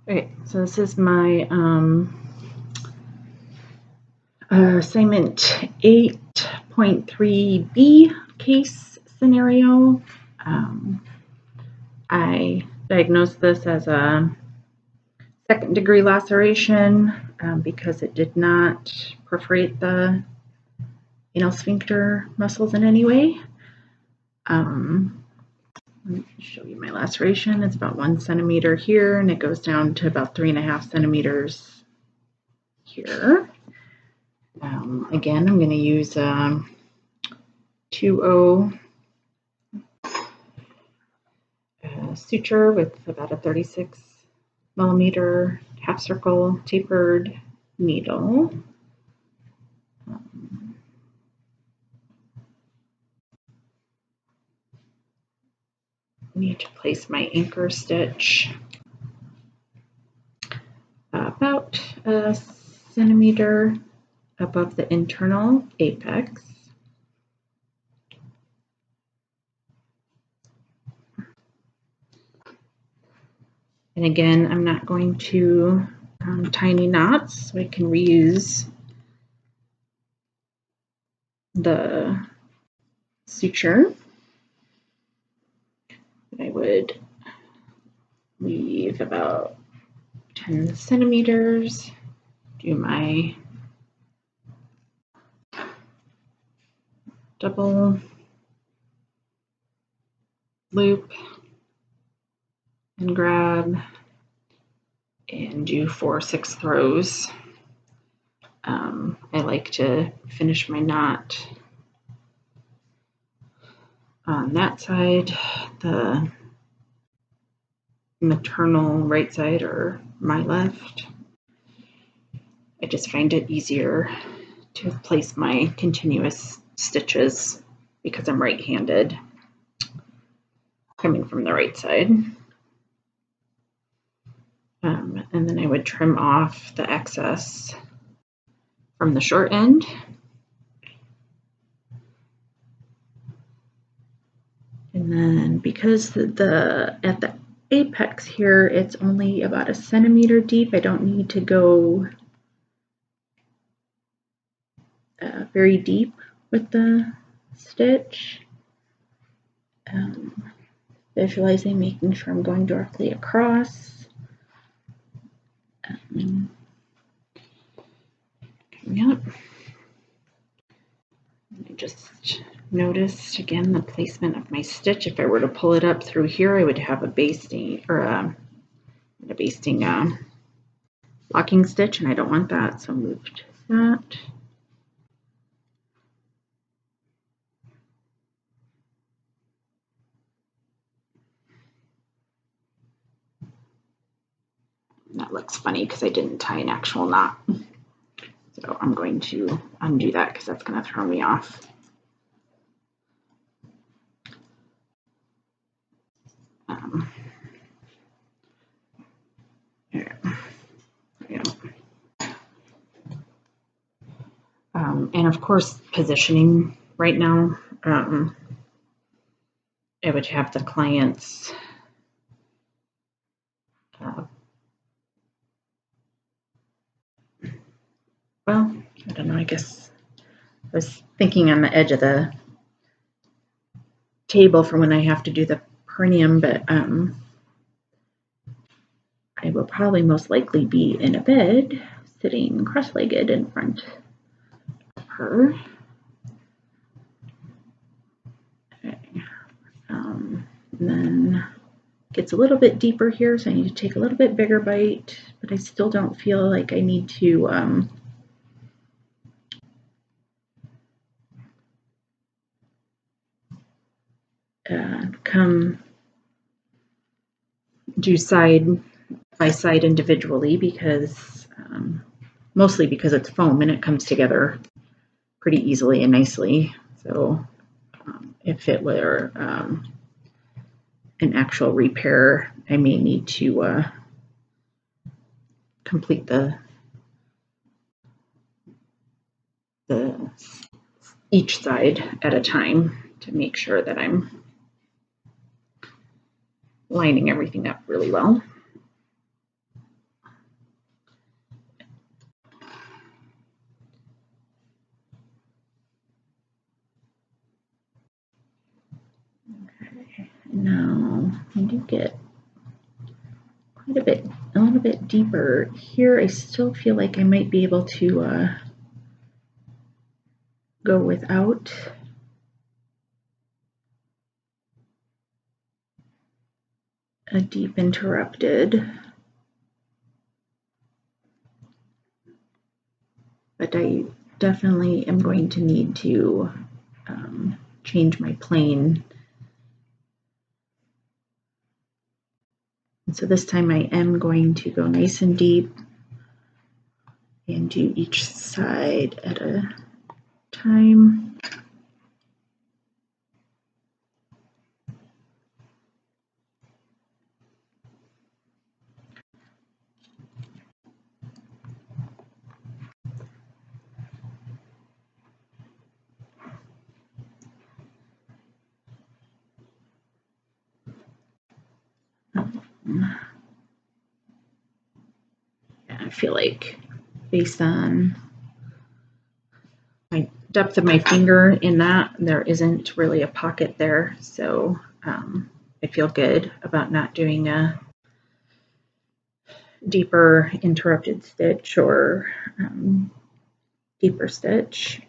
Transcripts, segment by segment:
Okay, so this is my assignment 8.3b case scenario. I diagnosed this as a second-degree laceration because it did not perforate the anal sphincter muscles in any way. Let me show you my laceration. It's about 1 centimeter here, and it goes down to about 3.5 centimeters here. Again, I'm going to use 2.0 suture with about a 36 millimeter half circle tapered needle. Need to place my anchor stitch about a centimeter above the internal apex. And again, I'm not going to tiny knots, so I can reuse the suture. I would leave about 10 centimeters, do my double loop and grab and do 4/6 throws. I like to finish my knot on that side, the maternal right side or my left. I just find it easier to place my continuous stitches because I'm right-handed coming from the right side. And then I would trim off the excess from the short end. And then because at the apex here, it's only about a centimeter deep, I don't need to go very deep with the stitch. Visualizing, making sure I'm going directly across. Yep. I just noticed again the placement of my stitch. If I were to pull it up through here, I would have a basting or a basting locking stitch, and I don't want that, so moved that. That looks funny because I didn't tie an actual knot. So I'm going to undo that because that's going to throw me off. And of course, positioning right now, I would have the clients well, I don't know, I guess I was thinking on the edge of the table for when I have to do the perineum, but I will probably most likely be in a bed, sitting cross-legged in front of her. Okay. And then gets a little bit deeper here, so I need to take a little bit bigger bite, but I still don't feel like I need to come do side by side individually because mostly because it's foam and it comes together pretty easily and nicely. So if it were an actual repair, I may need to complete the each side at a time to make sure that I'm lining everything up really well. I do get quite a little bit deeper here. I still feel like I might be able to go without a deep interrupted, but I definitely am going to need to change my plane. And so this time I am going to go nice and deep and do each side at a time. Yeah, I feel like based on my depth of my finger in that, there isn't really a pocket there. So I feel good about not doing a deeper interrupted stitch or deeper stitch.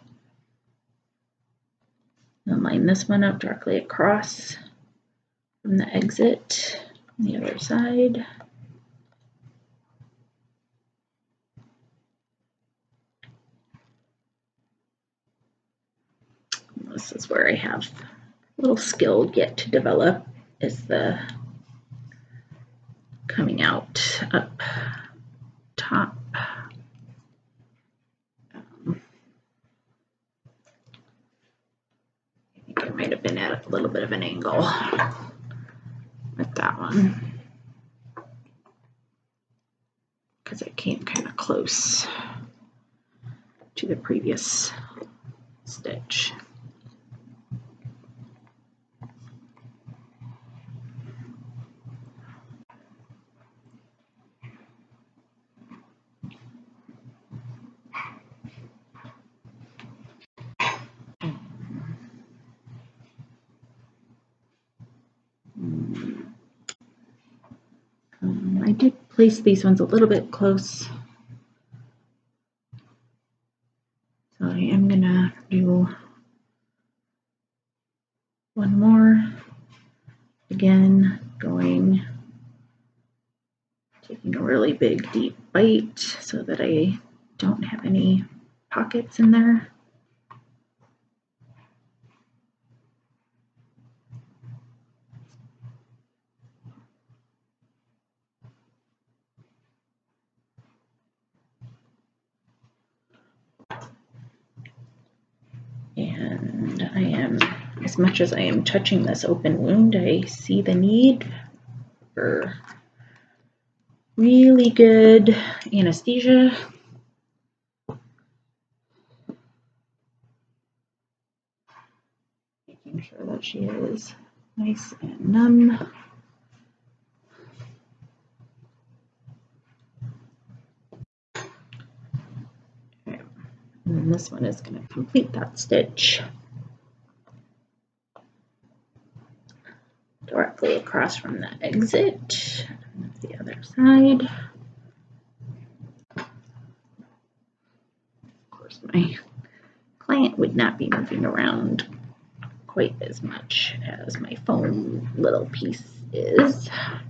I'll line this one up directly across from the exit on the other side. This is where I have a little skill yet to develop, is the coming out up top. I think I might have been at a little bit of an angle with that one because it came kind of close to the previous stitch. I did place these ones a little bit close, so I am gonna do one more. Again, taking a really big deep bite so that I don't have any pockets in there. And I am, as much as I am touching this open wound, I see the need for really good anesthesia. Making sure that she is nice and numb. Okay. And then this one is going to complete that stitch directly across from the exit. The other side. Of course, my client would not be moving around quite as much as my foam little piece is. There.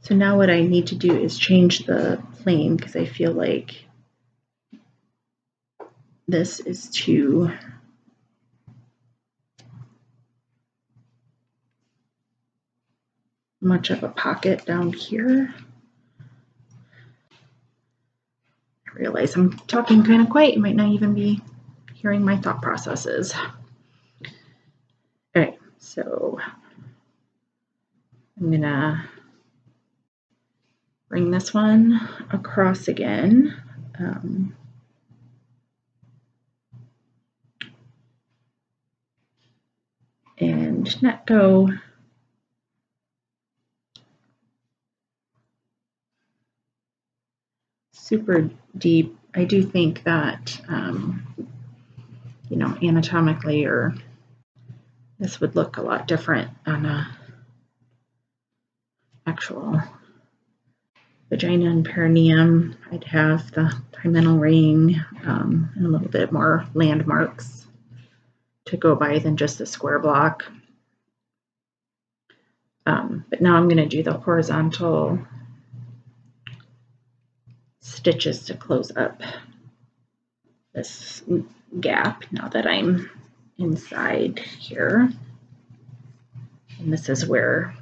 So now what I need to do is change the plane because I feel like this is too much of a pocket down here. I realize I'm talking kind of quiet. You might not even be hearing my thought processes. All right, So I'm gonna bring this one across again. And not go super deep. I do think that, you know, anatomically, or this would look a lot different on a actual vagina and perineum. I'd have the hymenal ring and a little bit more landmarks to go by than just the square block. But now I'm going to do the horizontal stitches to close up this gap now that I'm inside here. And this is where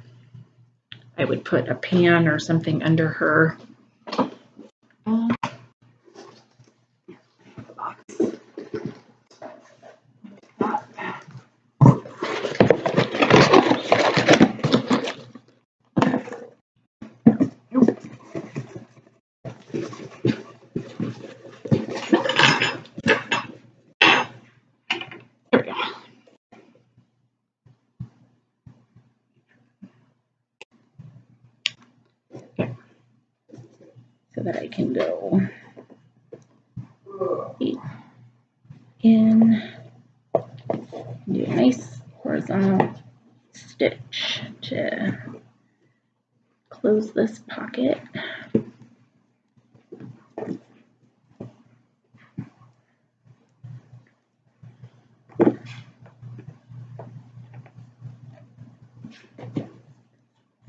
I would put a pan or something under her. So that I can go in, do a nice horizontal stitch to close this pocket.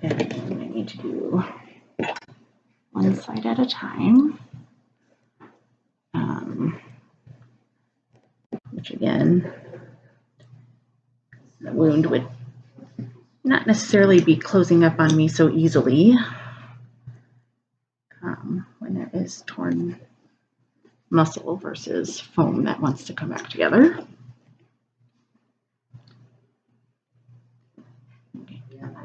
And I need to do one side at a time, which again, the wound would not necessarily be closing up on me so easily when it is torn muscle versus foam that wants to come back together. Okay, and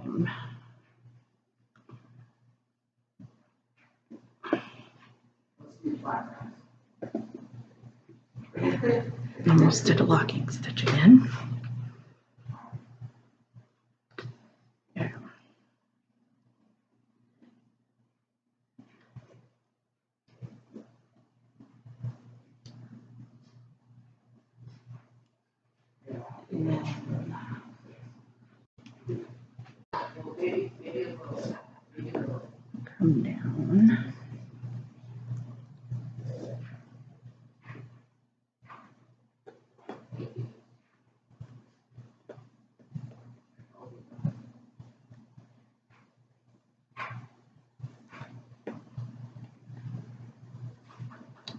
I almost did a locking stitch again. Yeah. Come down.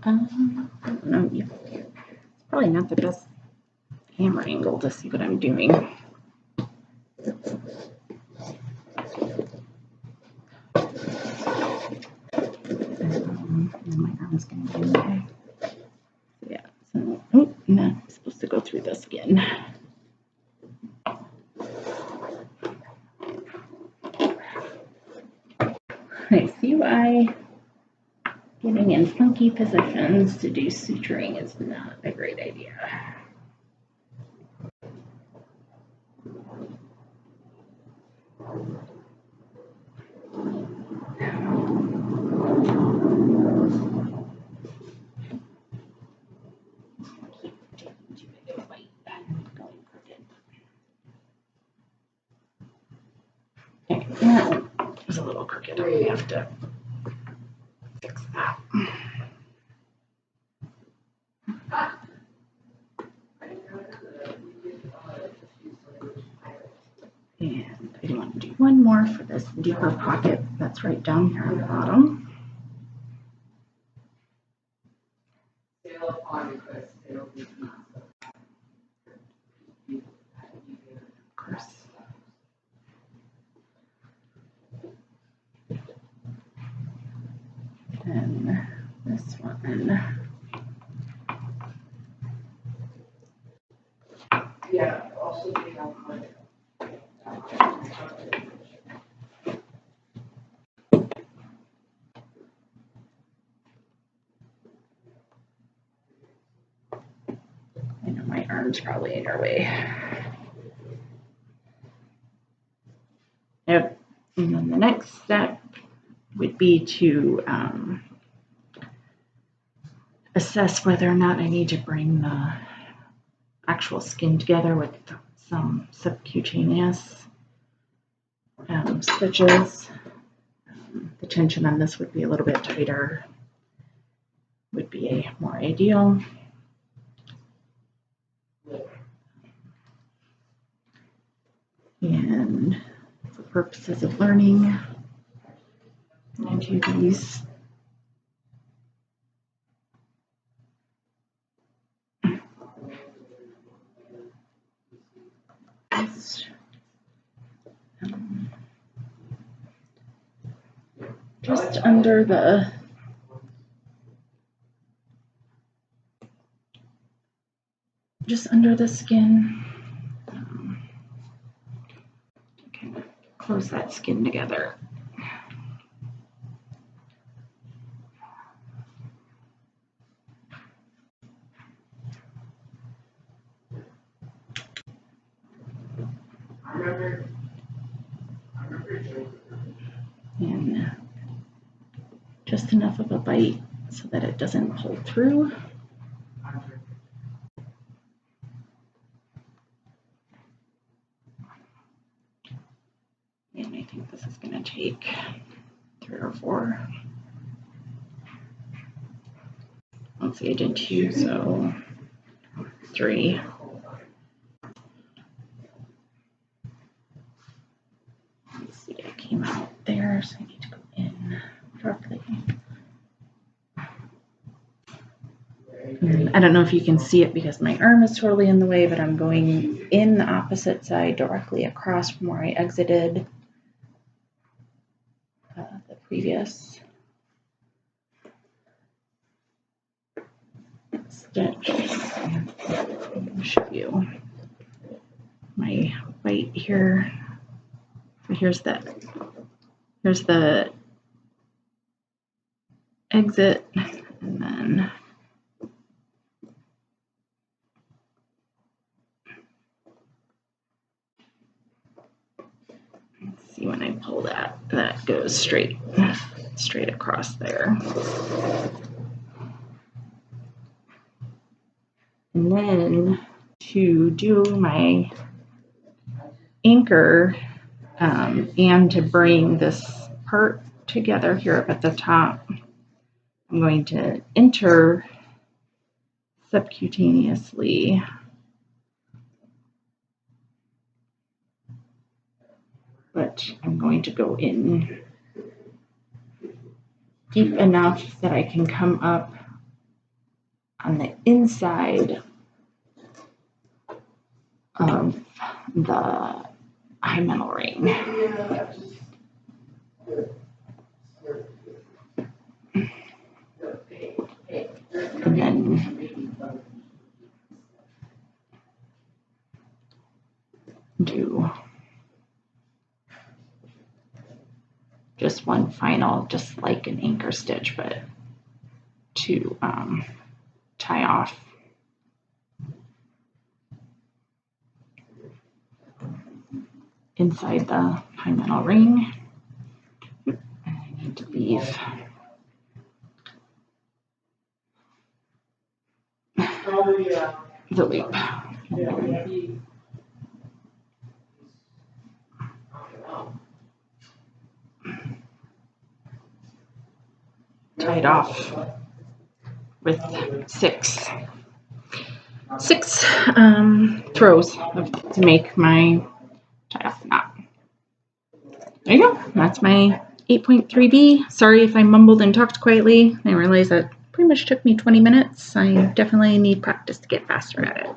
I don't know. It's probably not the best camera angle to see what I'm doing. And my arm is going to be in the way. So yeah. So, oh, no, I'm supposed to go through this again. I see why getting in funky positions to do suturing is not a great idea. Okay, that one is a little crooked. I'm gonna have to fix that. And I want to do one more for this deeper pocket that's right down here on the bottom. Of course. And this one. Yeah, also the phone's probably in your way. Yep. And then the next step would be to assess whether or not I need to bring the actual skin together with some subcutaneous stitches. The tension on this would be a little bit tighter, would be more ideal. And for purposes of learning, I do these. Just under the skin. Kind of close that skin together. And just enough of a bite so that it doesn't pull through. And I think this is going to take 3 or 4. Let's see, I did 2, so 3. Let's see, I came out there, so I need to go in directly. I don't know if you can see it because my arm is totally in the way, but I'm going in the opposite side directly across from where I exited the previous stitch. I'll show you my bite here. So here's the exit, and then let's see, when I pull that goes straight across there. And then to do my anchor and to bring this part together here up at the top, I'm going to enter subcutaneously but I'm going to go in deep enough that I can come up on the inside of the hymenal ring. And then do just one final, just like an anchor stitch, but to tie off inside the hymenal ring. And I need to leave the loop. Tied off with six throws to make my tie off the knot. There you go. That's my 8.3B. Sorry if I mumbled and talked quietly. I realize that pretty much took me 20 minutes. I definitely need practice to get faster at it.